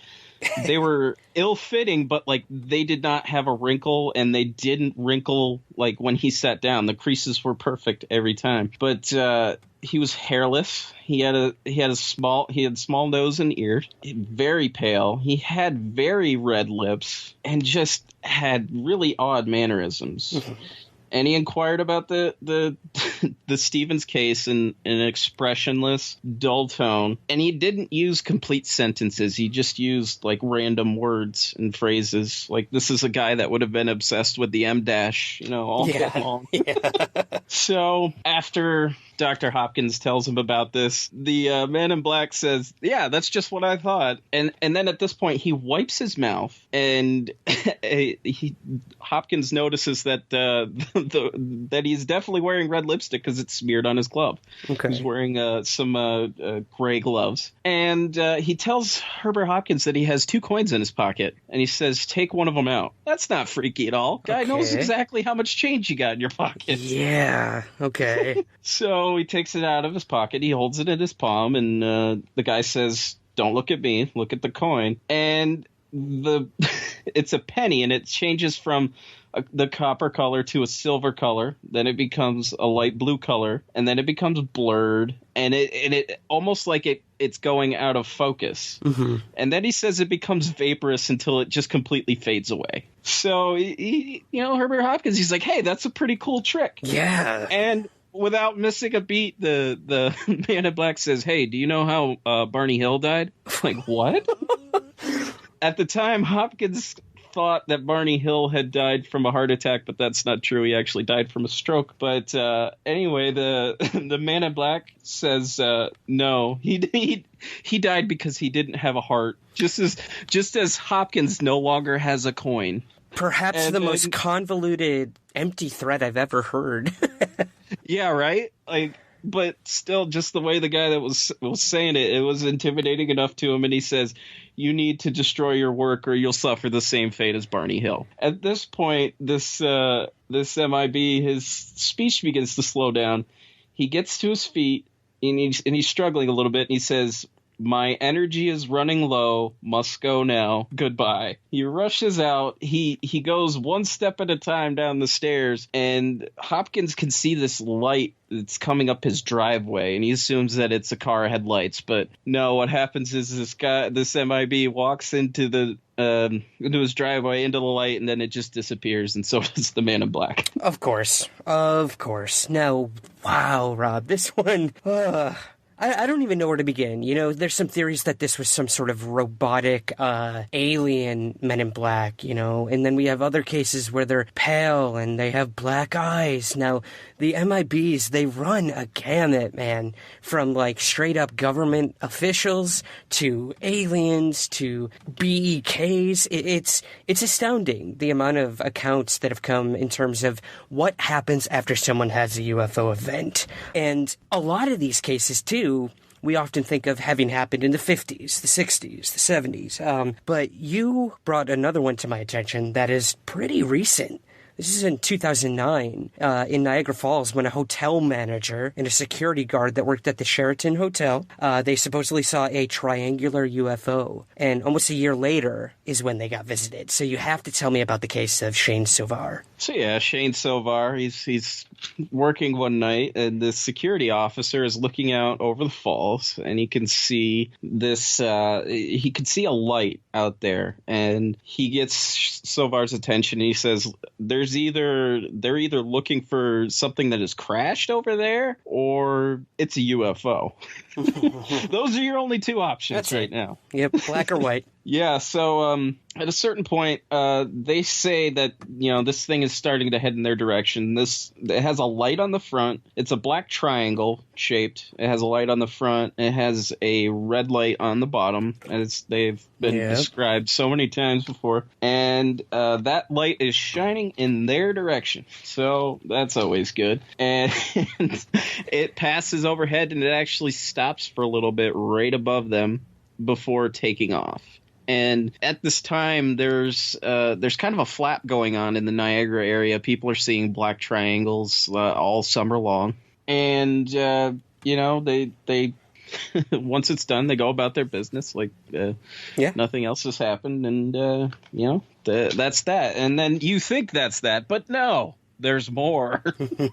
E: they were ill-fitting, but like they did not have a wrinkle, and they didn't wrinkle like when he sat down. The creases were perfect every time. But he was hairless. He had small nose and ears. Very pale. He had very red lips and just had really odd mannerisms. And he inquired about the Stevens case in an expressionless, dull tone. And he didn't use complete sentences. He just used like random words and phrases. Like, this is a guy that would have been obsessed with the M dash, all day long. Yeah. So after Dr. Hopkins tells him about this, the man in black says, yeah, that's just what I thought. And then at this point, he wipes his mouth, and Hopkins notices that that he's definitely wearing red lipstick because it's smeared on his glove. Okay. He's wearing some gray gloves. And he tells Herbert Hopkins that he has 2 coins in his pocket, and he says, take one of them out. That's not freaky at all. Guy knows exactly how much change you got in your pocket.
D: Yeah, okay.
E: So he takes it out of his pocket. He holds it in his palm, and the guy says, don't look at me. Look at the coin. And it's a penny, and it changes from the copper color to a silver color. Then it becomes a light blue color, and then it becomes blurred, and it almost like it's going out of focus. Mm-hmm. And then he says it becomes vaporous until it just completely fades away. So Herbert Hopkins, he's like, hey, that's a pretty cool trick.
D: Yeah.
E: And without missing a beat, the man in black says, hey, do you know how Barney Hill died? Like, what? At the time, Hopkins thought that Barney Hill had died from a heart attack, but that's not true. He actually died from a stroke. But anyway, the man in black says no, he died because he didn't have a heart. Just as Hopkins no longer has a coin.
D: Perhaps the most convoluted empty threat I've ever heard.
E: Yeah, right? But still, just the way the guy that was saying it was intimidating enough to him, and he says, you need to destroy your work or you'll suffer the same fate as Barney Hill. At this point, this MIB, his speech begins to slow down. He gets to his feet, and he's struggling a little bit, and he says, my energy is running low, must go now, goodbye. He rushes out, he goes one step at a time down the stairs, and Hopkins can see this light that's coming up his driveway, and he assumes that it's a car headlights, but no, what happens is this MIB walks into his driveway, into the light, and then it just disappears, and so does the man in black.
D: Of course. Now, wow, Rob, this one... I don't even know where to begin. There's some theories that this was some sort of robotic alien Men in Black, and then we have other cases where they're pale and they have black eyes. Now, the MIBs, they run a gamut, man, from straight up government officials to aliens to BEKs. It's astounding the amount of accounts that have come in terms of what happens after someone has a UFO event. And a lot of these cases, too, we often think of having happened in the 50s, the 60s, the 70s. But you brought another one to my attention that is pretty recent. This is in 2009 in Niagara Falls when a hotel manager and a security guard that worked at the Sheraton Hotel, they supposedly saw a triangular UFO. And almost a year later is when they got visited. So you have to tell me about the case of Shane Silvar.
E: So yeah, Shane Silvar, he's working one night, and the security officer is looking out over the falls, and he can see this. He can see a light out there, and he gets Silvar's attention. And he says, they're either looking for something that has crashed over there, or it's a UFO. Those are your only two options now.
D: Yep, black or white.
E: Yeah, so at a certain point, they say that, this thing is starting to head in their direction. It has a light on the front. It's a black triangle shaped. It has a light on the front. It has a red light on the bottom, as they've been described so many times before. And that light is shining in their direction. So that's always good. And it passes overhead, and it actually stops for a little bit right above them before taking off. And at this time, there's kind of a flap going on in the Niagara area. People are seeing black triangles all summer long. And, they once it's done, they go about their business like nothing else has happened. And, that's that. And then you think that's that, but no. There's more.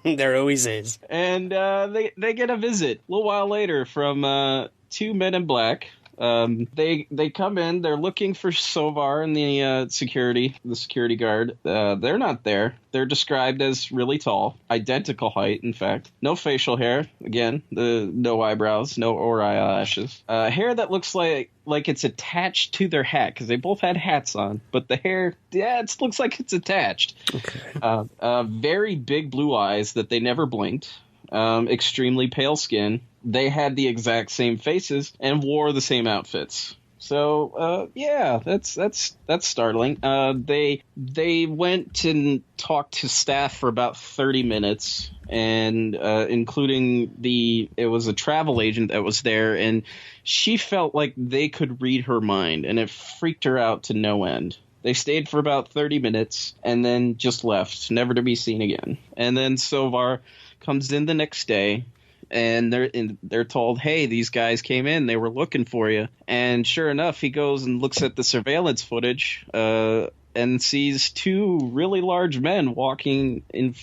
D: There always is.
E: And they get a visit a little while later from two men in black. They come in. They're looking for Silvar and the security guard. They're not there. They're described as really tall, identical height, in fact. No facial hair. Again, no eyebrows, or eyelashes. Hair that looks like it's attached to their hat, because they both had hats on. But the hair, it looks like it's attached. Okay. Very big blue eyes that they never blinked. Extremely pale skin. They had the exact same faces and wore the same outfits. So, that's startling. They went and talked to staff for about 30 minutes, and including it was a travel agent that was there, and she felt like they could read her mind, and it freaked her out to no end. They stayed for about 30 minutes and then just left, never to be seen again. And then Silvar comes in the next day, and they're told, hey, these guys came in, they were looking for you. And sure enough, he goes and looks at the surveillance footage and sees two really large men walking in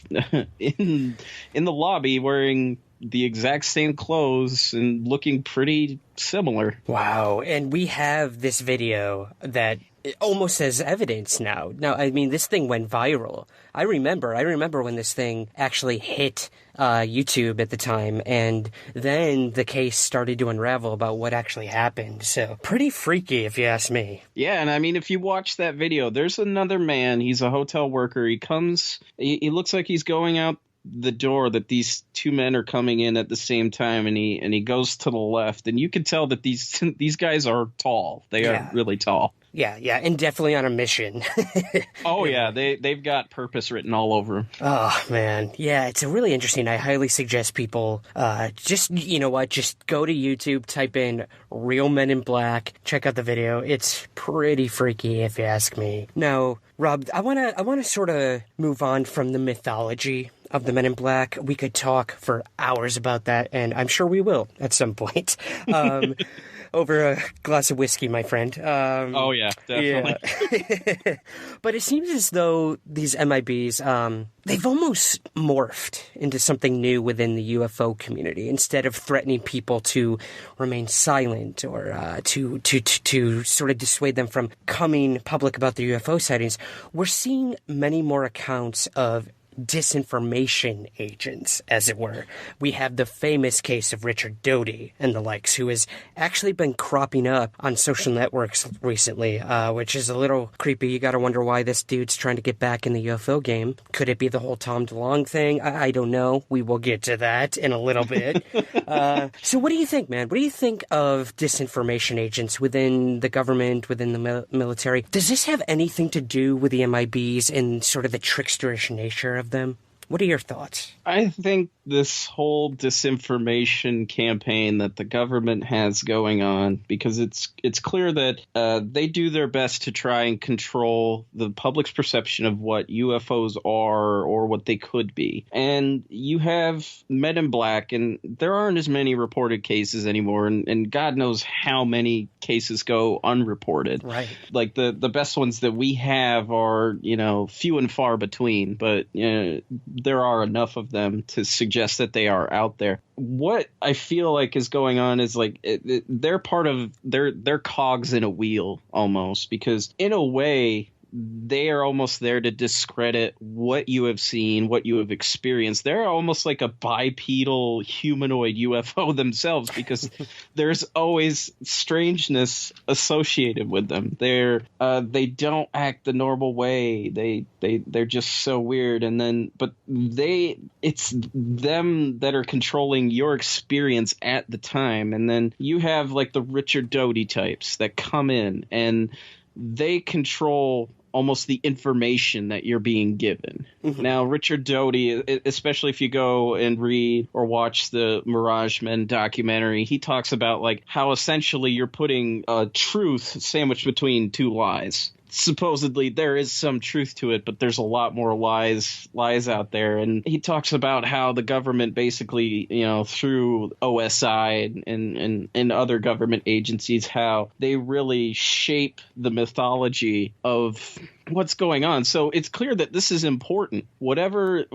E: in the lobby wearing the exact same clothes and looking pretty similar.
D: Wow. And we have this video that almost as evidence now. Now, I mean, this thing went viral. I remember when this thing actually hit YouTube at the time, and then the case started to unravel about what actually happened. So pretty freaky, if you ask me.
E: Yeah, and I mean, if you watch that video, there's another man. He's a hotel worker. He looks like he's going out the door that these two men are coming in at the same time, and he goes to the left, and you can tell that these guys are tall. They are really tall.
D: Yeah, and definitely on a mission.
E: Oh, yeah, they've got purpose written all over them.
D: Oh, man. Yeah, it's a really interesting. I highly suggest people just go to YouTube, type in Real Men in Black, check out the video. It's pretty freaky, if you ask me. Now, Rob, I want to sort of move on from the mythology of the Men in Black. We could talk for hours about that, and I'm sure we will at some point. Over a glass of whiskey, my friend.
E: Oh, yeah, definitely.
D: Yeah. But it seems as though these MIBs, they've almost morphed into something new within the UFO community. Instead of threatening people to remain silent or to sort of dissuade them from coming public about the UFO sightings, we're seeing many more accounts of disinformation agents, as it were. We have the famous case of Richard Doty and the likes, who has actually been cropping up on social networks recently, which is a little creepy. You gotta wonder why this dude's trying to get back in the UFO game. Could it be the whole Tom DeLonge thing? I don't know. We will get to that in a little bit. So what do you think, man? What do you think of disinformation agents within the government, within the military? Does this have anything to do with the MIBs and sort of the tricksterish nature of them? What are your thoughts?
E: I think this whole disinformation campaign that the government has going on, because it's clear that they do their best to try and control the public's perception of what UFOs are or what they could be. And you have Men in Black, and there aren't as many reported cases anymore, and God knows how many cases go unreported.
D: Right.
E: Like the best ones that we have are, few and far between, but there are enough of them to suggest that they are out there. What I feel like is going on is like they're part of they're cogs in a wheel almost, because in a way they are almost there to discredit what you have seen, what you have experienced. They're almost like a bipedal humanoid UFO themselves, because there's always strangeness associated with them. They don't act the normal way. They're just so weird. But it's them that are controlling your experience at the time. And then you have like the Richard Doty types that come in and they control almost the information that you're being given. Mm-hmm. Now, Richard Doty, especially if you go and read or watch the Mirage Men documentary, he talks about like how essentially you're putting truth sandwiched between two lies. Supposedly there is some truth to it, but there's a lot more lies out there. And he talks about how the government basically, through OSI and other government agencies, how they really shape the mythology of what's going on. So it's clear that this is important. Whatever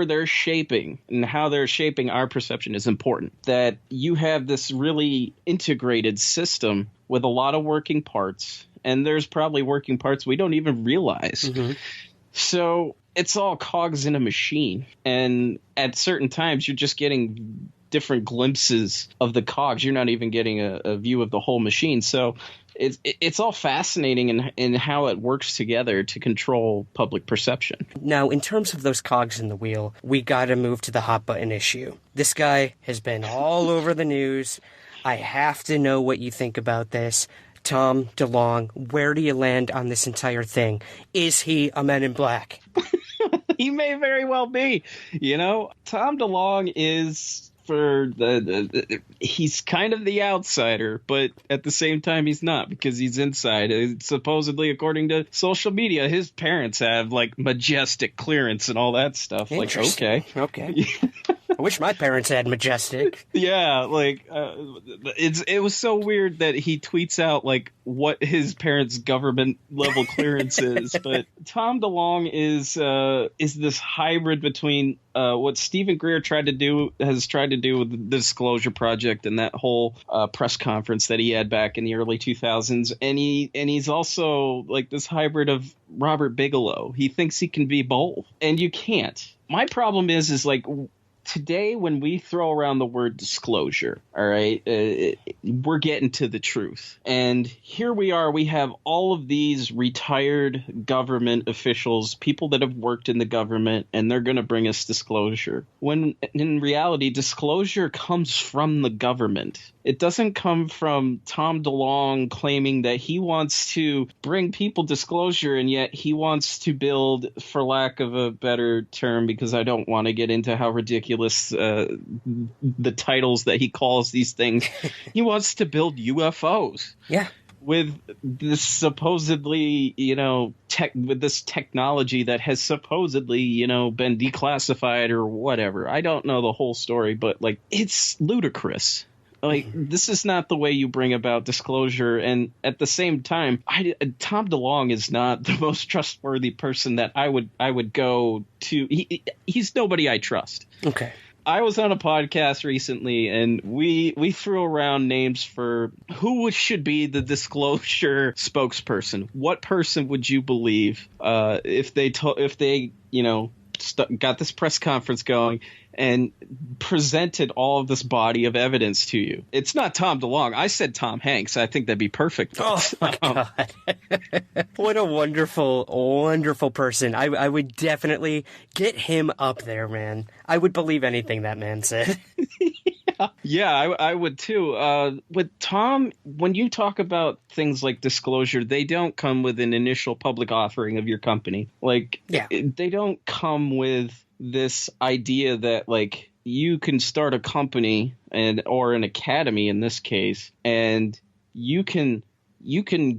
E: they're shaping and how they're shaping our perception is important. That you have this really integrated system with a lot of working parts. And there's probably working parts we don't even realize. Mm-hmm. So it's all cogs in a machine. And at certain times, you're just getting different glimpses of the cogs. You're not even getting a view of the whole machine. So it's all fascinating in how it works together to control public perception.
D: Now, in terms of those cogs in the wheel, we got to move to the hot button issue. This guy has been all over the news. I have to know what you think about this. Tom DeLonge, where do you land on this entire thing? Is he a Men in Black?
E: He may very well be. Tom DeLonge is he's kind of the outsider, but at the same time he's not, because he's inside. Supposedly, according to social media, his parents have like majestic clearance and all that stuff. Like, okay.
D: I wish my parents had Majestic.
E: Yeah, like it was so weird that he tweets out like what his parents' government level clearance is. But Tom DeLonge is this hybrid between what Stephen Greer has tried to do with the Disclosure Project and that whole press conference that he had back in the early 2000s, and he's also like this hybrid of Robert Bigelow. He thinks he can be both, and you can't. My problem is like today when we throw around the word disclosure, all right, we're getting to the truth. And here we are. We have all of these retired government officials, people that have worked in the government, and they're going to bring us disclosure. When in reality, disclosure comes from the government. It doesn't come from Tom DeLonge claiming that he wants to bring people disclosure, and yet he wants to build, for lack of a better term, because I don't want to get into how ridiculous the titles that he calls these things, he wants to build UFOs.
D: Yeah.
E: With this supposedly, with this technology that has supposedly, been declassified or whatever. I don't know the whole story, but like it's ludicrous. Like, this is not the way you bring about disclosure. And at the same time, Tom DeLonge is not the most trustworthy person that I would go to. He's nobody I trust.
D: Okay.
E: I was on a podcast recently, and we threw around names for who should be the disclosure spokesperson. What person would you believe if they got this press conference going and presented all of this body of evidence to you? It's not Tom DeLonge. I said Tom Hanks. I think that'd be perfect.
D: Oh, my God. What a wonderful, wonderful person. I would definitely get him up there, man. I would believe anything that man said.
E: Yeah, I would too. With Tom, when you talk about things like disclosure, they don't come with an initial public offering of your company. Like, they don't come with this idea that like you can start a company or an academy in this case, and you can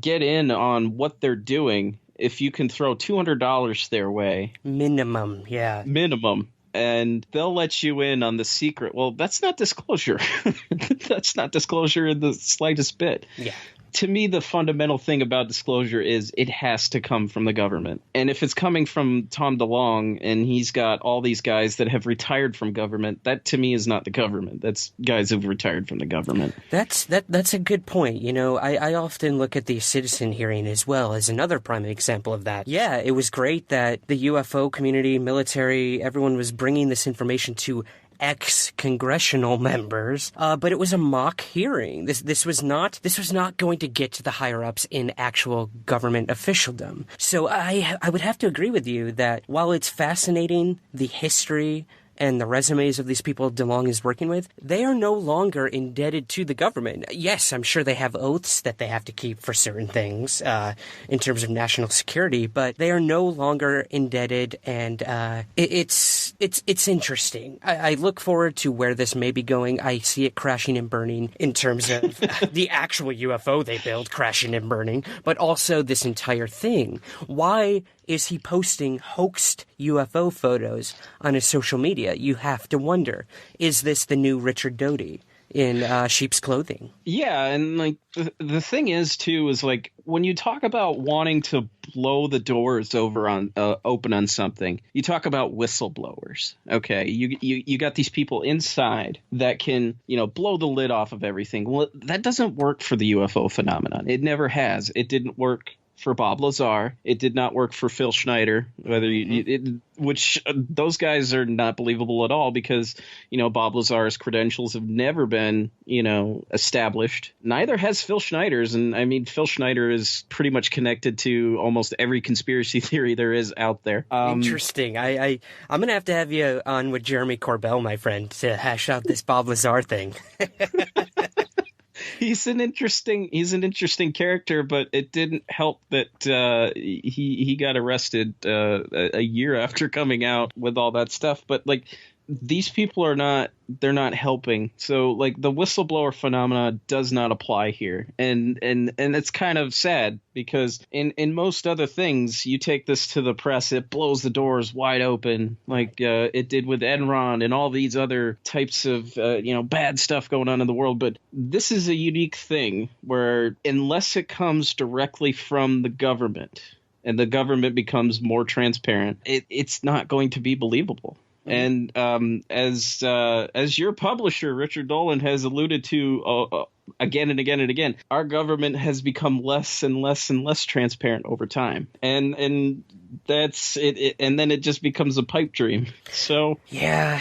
E: get in on what they're doing if you can throw $200 their way.
D: Minimum, yeah.
E: Minimum. And they'll let you in on the secret. Well, that's not disclosure. That's not disclosure in the slightest bit.
D: Yeah.
E: To me, the fundamental thing about disclosure is it has to come from the government. And if it's coming from Tom DeLonge and he's got all these guys that have retired from government, that to me is not the government. That's guys who've retired from the government.
D: That's a good point. I often look at the citizen hearing as well as another prime example of that. Yeah, it was great that the UFO community, military, everyone was bringing this information to ex-congressional members, but it was a mock hearing. This was not going to get to the higher-ups in actual government officialdom. So I would have to agree with you that while it's fascinating, the history and the resumes of these people DeLonge is working with, they are no longer indebted to the government. Yes, I'm sure they have oaths that they have to keep for certain things in terms of national security, but they are no longer indebted, and it's interesting. I look forward to where this may be going. I see it crashing and burning in terms of the actual UFO they build crashing and burning, but also this entire thing. Why is he posting hoaxed UFO photos on his social media? You have to wonder, is this the new Richard Doty in sheep's clothing? Yeah,
E: and like the thing is too is like when you talk about wanting to blow the doors open on something, you talk about whistleblowers. Okay, you got these people inside that can blow the lid off of everything. Well, that doesn't work for the UFO phenomenon. It never has. It didn't work for Bob Lazar. It did not work for Phil Schneider, which those guys are not believable at all because, Bob Lazar's credentials have never been, established. Neither has Phil Schneider's. And I mean, Phil Schneider is pretty much connected to almost every conspiracy theory there is out there.
D: Interesting. I'm going to have you on with Jeremy Corbell, my friend, to hash out this Bob Lazar thing.
E: He's an interesting character, but it didn't help that he got arrested a year after coming out with all that stuff. But like these people they're not helping. So like the whistleblower phenomena does not apply here. And it's kind of sad because in most other things, you take this to the press, it blows the doors wide open like it did with Enron and all these other types of, bad stuff going on in the world. But this is a unique thing where unless it comes directly from the government and the government becomes more transparent, it's not going to be believable. And as your publisher, Richard Dolan, has alluded to again and again and again, our government has become less and less and less transparent over time. And that's it. And then it just becomes a pipe dream. So, yeah.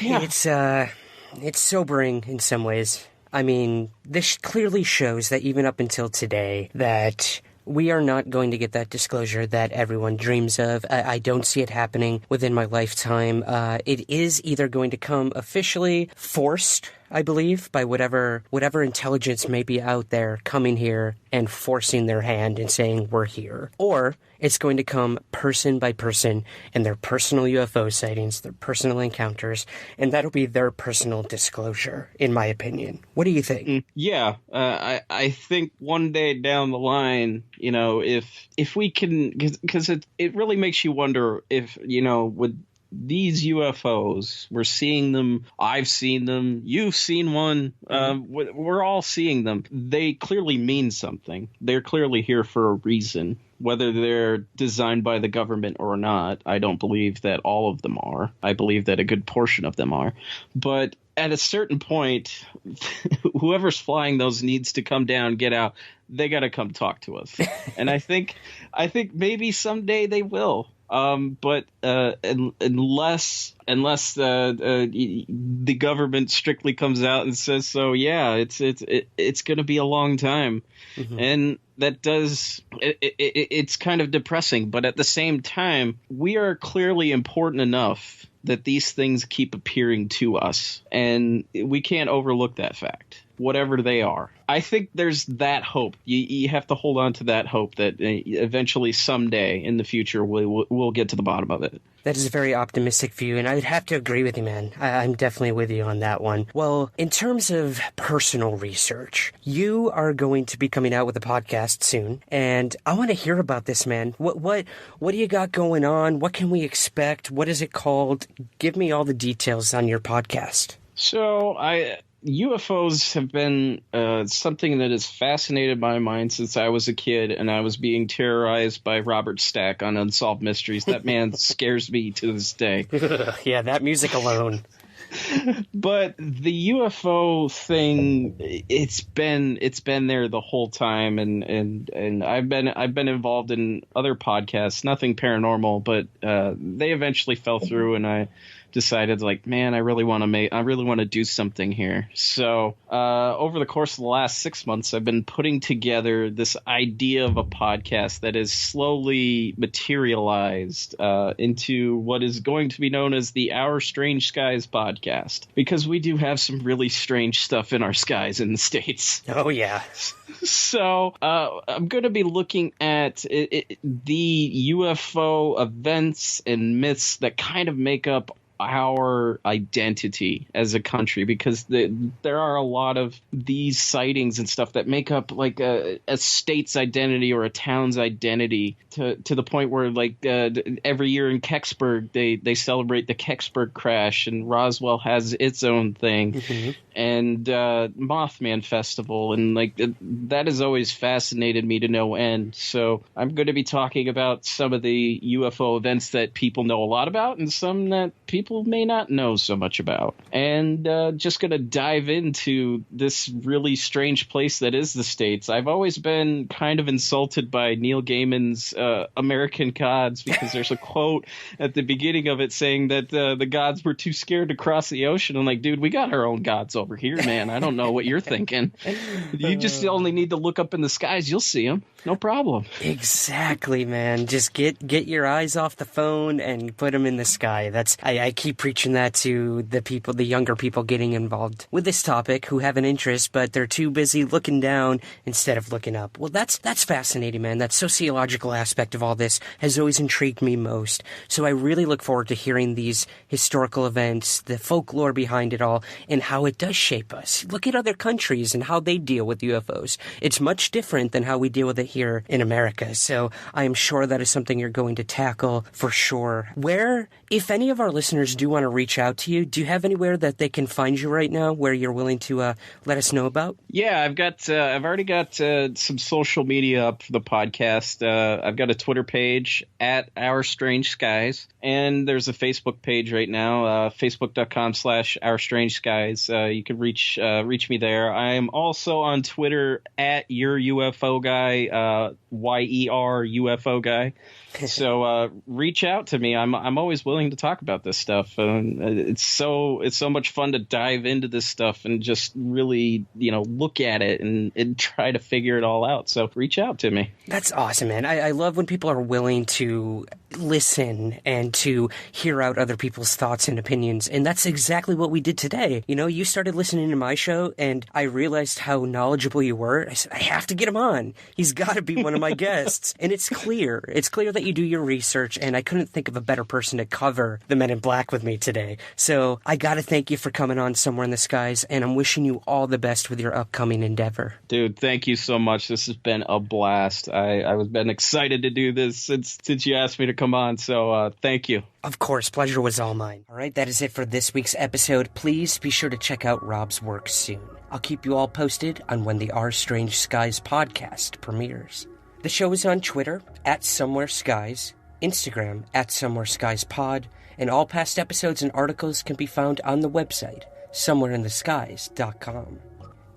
D: It's sobering in some ways. I mean, this clearly shows that even up until today that we are not going to get that disclosure that everyone dreams of. I don't see it happening within my lifetime. It is either going to come officially forced, I believe, by whatever intelligence may be out there coming here and forcing their hand and saying, we're here. Or it's going to come person by person and their personal UFO sightings, their personal encounters, and that'll be their personal disclosure, in my opinion. What do you think?
E: Yeah, I think one day down the line, if we can, because it really makes you wonder if, with these UFOs, we're seeing them, I've seen them, you've seen one, we're all seeing them. They clearly mean something. They're clearly here for a reason. Whether they're designed by the government or not, I don't believe that all of them are. I believe that a good portion of them are. But at a certain point, whoever's flying those needs to come down, get out. They got to come talk to us. And I think maybe someday they will. But unless the government strictly comes out and says so, yeah, it's going to be a long time. Mm-hmm. And that it's kind of depressing. But at the same time, we are clearly important enough that these things keep appearing to us, and we can't overlook that fact, whatever they are. I think there's that hope. You have to hold on to that hope that eventually someday in the future we'll get to the bottom of it.
D: That is a very optimistic view, and I would have to agree with you, man. I'm definitely with you on that one. Well, in terms of personal research, you are going to be coming out with a podcast soon, and I want to hear about this, man. What do you got going on? What can we expect? What is it called? Give me all the details on your podcast.
E: So UFOs have been something that has fascinated my mind since I was a kid, and I was being terrorized by Robert Stack on Unsolved Mysteries. That man scares me to this day.
D: Yeah, that music alone.
E: But the UFO thing, it's been there the whole time, and I've been involved in other podcasts, nothing paranormal, but they eventually fell through, and I decided, like, man, I really want to do something here. So over the course of the last 6 months, I've been putting together this idea of a podcast that is slowly materialized into what is going to be known as the Our Strange Skies podcast, because we do have some really strange stuff in our skies in the States.
D: Oh, yeah.
E: So I'm going to be looking at the UFO events and myths that kind of make up our identity as a country, because there are a lot of these sightings and stuff that make up like a state's identity or a town's identity to the point where, like, every year in Kecksburg they celebrate the Kecksburg crash, and Roswell has its own thing. Mm-hmm. And Mothman Festival, and like that has always fascinated me to no end. So I'm going to be talking about some of the UFO events that people know a lot about, and some that people may not know so much about, and just going to dive into this really strange place that is the States. I've always been kind of insulted by Neil Gaiman's American Gods, because there's a quote at the beginning of it saying that the gods were too scared to cross the ocean. I'm like, dude, we got our own gods over here, man. I don't know what you're thinking. You just only need to look up in the skies. You'll see them. No problem.
D: Exactly, man. Just get your eyes off the phone and put them in the sky. I keep preaching that to the younger people getting involved with this topic who have an interest, but they're too busy looking down instead of looking up. Well, that's fascinating, man. That sociological aspect of all this has always intrigued me most. So I really look forward to hearing these historical events, the folklore behind it all, and how it does shape us. Look at other countries and how they deal with UFOs. It's much different than how we deal with it here in America. So I am sure that is something you're going to tackle for sure. Where, if any of our listeners do want to reach out to you, do you have anywhere that they can find you right now where you're willing to let us know about?
E: Yeah, I've already got some social media up for the podcast. I've got a Twitter page at Our Strange Skies, and there's a Facebook page right now, facebook.com/Our Strange Skies. You can reach me there. I am also on Twitter at Your UFO Guy, YER UFO Guy. So reach out to me. I'm always willing to talk about this stuff. It's so much fun to dive into this stuff and just really look at it and try to figure it all out. So reach out to me.
D: That's awesome, man. I love when people are willing to listen and to hear out other people's thoughts and opinions. And that's exactly what we did today. You started listening to my show and I realized how knowledgeable you were. I said, I have to get him on. He's got to be one of my guests. And it's clear that you do your research, and I couldn't think of a better person to cover the Men in Black with me today. So I got to thank you for coming on Somewhere in the Skies, and I'm wishing you all the best with your upcoming endeavor.
E: Dude, thank you so much. This has been a blast. I've been excited to do this since you asked me to come on, so thank you.
D: Of course, pleasure was all mine. All right, that is it for this week's episode. Please be sure to check out Rob's work soon. I'll keep you all posted on when the Our Strange Skies podcast premieres. The show is on Twitter at Somewhere Skies, Instagram at Somewhere Skies Pod, and all past episodes and articles can be found on the website, somewhereintheskies.com.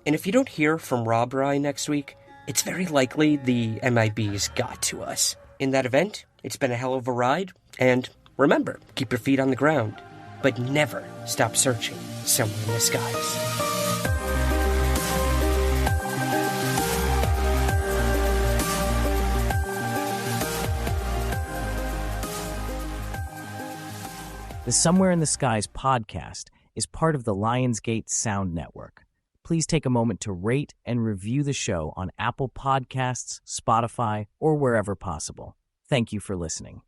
D: And if you don't hear from Rob or I next week, it's very likely the MIBs got to us. In that event, it's been a hell of a ride, and remember, keep your feet on the ground, but never stop searching somewhere in the skies.
G: The Somewhere in the Skies podcast is part of the LIONSGATE Sound Network. Please take a moment to rate and review the show on Apple Podcasts, Spotify, or wherever possible. Thank you for listening.